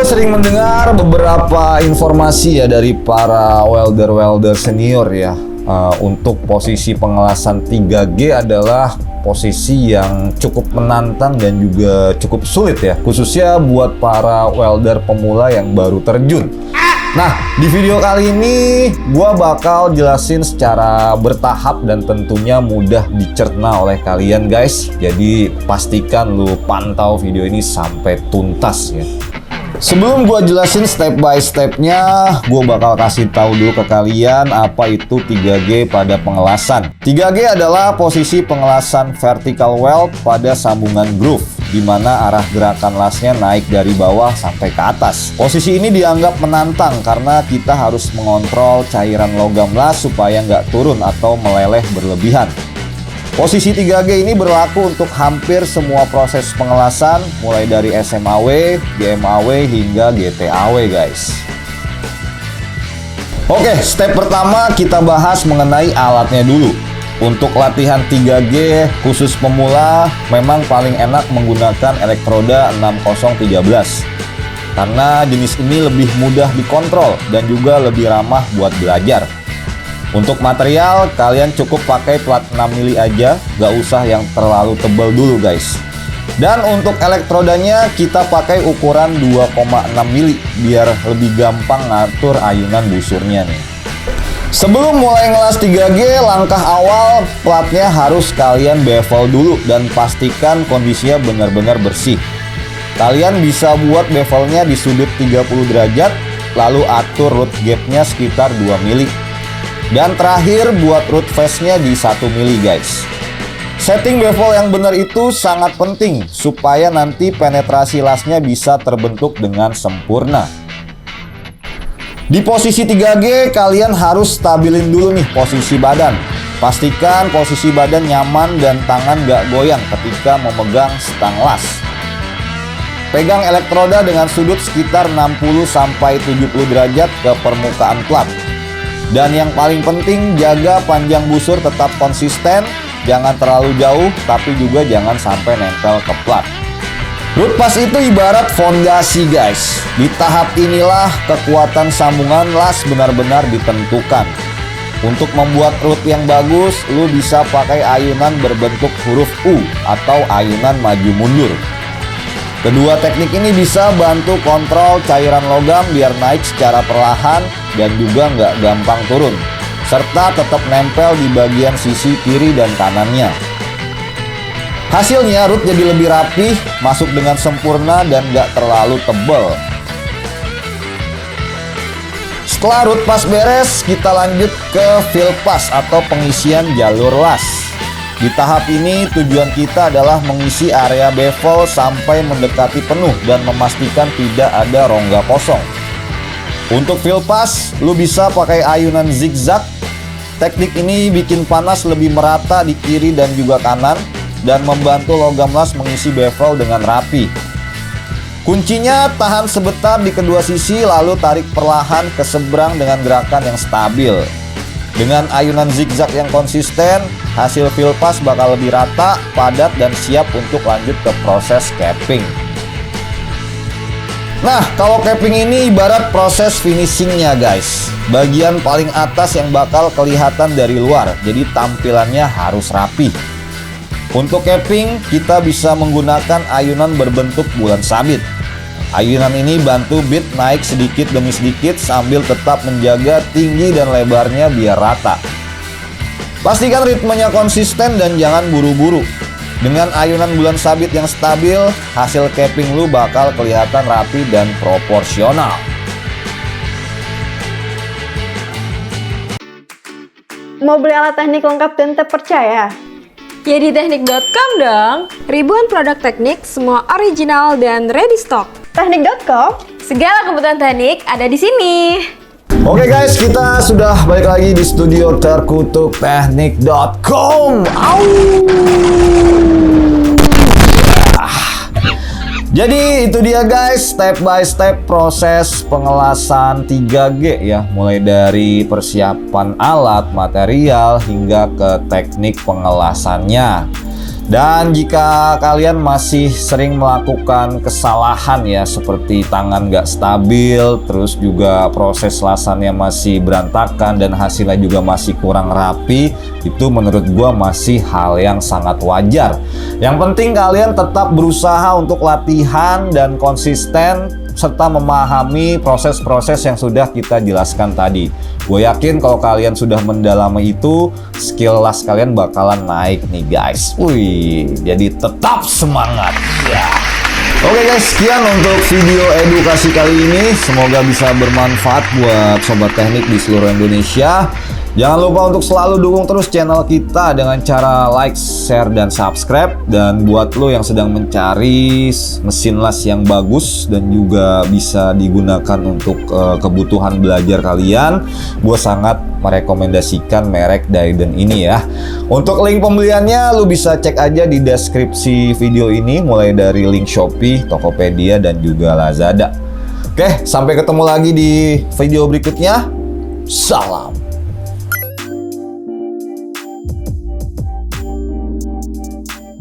Gue sering mendengar beberapa informasi ya dari para welder senior ya. Untuk posisi pengelasan 3G adalah posisi yang cukup menantang dan juga cukup sulit ya, khususnya buat para welder pemula yang baru terjun. Nah, di video kali ini gua bakal jelasin secara bertahap dan tentunya mudah dicerna oleh kalian guys. Jadi pastikan lu pantau video ini sampai tuntas ya. Sebelum gua jelasin step by stepnya, gua bakal kasih tahu dulu ke kalian apa itu 3G pada pengelasan. 3G adalah posisi pengelasan vertical weld pada sambungan groove, di mana arah gerakan lasnya naik dari bawah sampai ke atas. Posisi ini dianggap menantang karena kita harus mengontrol cairan logam las supaya nggak turun atau meleleh berlebihan. Posisi 3G ini berlaku untuk hampir semua proses pengelasan, mulai dari SMAW, GMAW, hingga GTAW guys. Oke, step pertama kita bahas mengenai alatnya dulu. Untuk latihan 3G khusus pemula, memang paling enak menggunakan elektroda 6013. Karena jenis ini lebih mudah dikontrol dan juga lebih ramah buat belajar. Untuk material, kalian cukup pakai plat 6 mili aja, gak usah yang terlalu tebal dulu guys. Dan untuk elektrodanya, kita pakai ukuran 2,6 mili, biar lebih gampang ngatur ayunan busurnya nih. Sebelum mulai ngelas 3G, langkah awal platnya harus kalian bevel dulu dan pastikan kondisinya benar-benar bersih. Kalian bisa buat bevelnya di sudut 30 derajat, lalu atur root gapnya sekitar 2 mili. Dan terakhir buat root face-nya di 1 mili guys. Setting bevel yang benar itu sangat penting supaya nanti penetrasi lasnya bisa terbentuk dengan sempurna. Di posisi 3G kalian harus stabilin dulu nih posisi badan. Pastikan posisi badan nyaman dan tangan gak goyang ketika memegang stang las. Pegang elektroda dengan sudut sekitar 60-70 derajat ke permukaan plat. Dan yang paling penting, jaga panjang busur tetap konsisten, jangan terlalu jauh, tapi juga jangan sampai nempel ke plat. Root pass itu ibarat fondasi guys. Di tahap inilah kekuatan sambungan las benar-benar ditentukan. Untuk membuat root yang bagus, lu bisa pakai ayunan berbentuk huruf U atau ayunan maju mundur. Kedua teknik ini bisa bantu kontrol cairan logam biar naik secara perlahan dan juga nggak gampang turun, serta tetap nempel di bagian sisi kiri dan kanannya. Hasilnya root jadi lebih rapih, masuk dengan sempurna dan nggak terlalu tebal. Setelah root pass beres, kita lanjut ke fill pass atau pengisian jalur las. Di tahap ini tujuan kita adalah mengisi area bevel sampai mendekati penuh dan memastikan tidak ada rongga kosong. Untuk fill pass, lu bisa pakai ayunan zigzag. Teknik ini bikin panas lebih merata di kiri dan juga kanan dan membantu logam las mengisi bevel dengan rapi. Kuncinya tahan sebentar di kedua sisi lalu tarik perlahan ke seberang dengan gerakan yang stabil. Dengan ayunan zigzag yang konsisten, hasil fill pass bakal lebih rata, padat, dan siap untuk lanjut ke proses capping. Nah, kalau capping ini ibarat proses finishingnya guys. Bagian paling atas yang bakal kelihatan dari luar, jadi tampilannya harus rapi. Untuk capping, kita bisa menggunakan ayunan berbentuk bulan sabit. Ayunan ini bantu bit naik sedikit demi sedikit sambil tetap menjaga tinggi dan lebarnya biar rata. Pastikan ritmenya konsisten dan jangan buru-buru. Dengan ayunan bulan sabit yang stabil, hasil capping lu bakal kelihatan rapi dan proporsional. Mau beli alat teknik lengkap dan terpercaya? Ya di teknik.com dong. Ribuan produk teknik, semua original dan ready stock. Teknik.com? Segala kebutuhan teknik ada di sini. Oke guys, kita sudah balik lagi di studio terkutuk teknik.com. Jadi itu dia guys, step by step proses pengelasan 3G ya. Mulai dari persiapan alat, material, hingga ke teknik pengelasannya. Dan jika kalian masih sering melakukan kesalahan ya, seperti tangan nggak stabil, terus juga proses lasannya masih berantakan dan hasilnya juga masih kurang rapi, itu menurut gua masih hal yang sangat wajar. Yang penting kalian tetap berusaha untuk latihan dan konsisten serta memahami proses-proses yang sudah kita jelaskan tadi. Gue yakin kalau kalian sudah mendalami itu, skill las kalian bakalan naik nih guys. Wih, jadi tetap semangat ya. Oke guys, sekian untuk video edukasi kali ini. Semoga bisa bermanfaat buat sobat teknik di seluruh Indonesia. Jangan lupa untuk selalu dukung terus channel kita dengan cara like, share, dan subscribe. Dan buat lo yang sedang mencari mesin las yang bagus dan juga bisa digunakan untuk kebutuhan belajar kalian, gue sangat merekomendasikan merek Diden ini ya. Untuk link pembeliannya lo bisa cek aja di deskripsi video ini, mulai dari link Shopee, Tokopedia, dan juga Lazada. Oke, sampai ketemu lagi di video berikutnya. Salam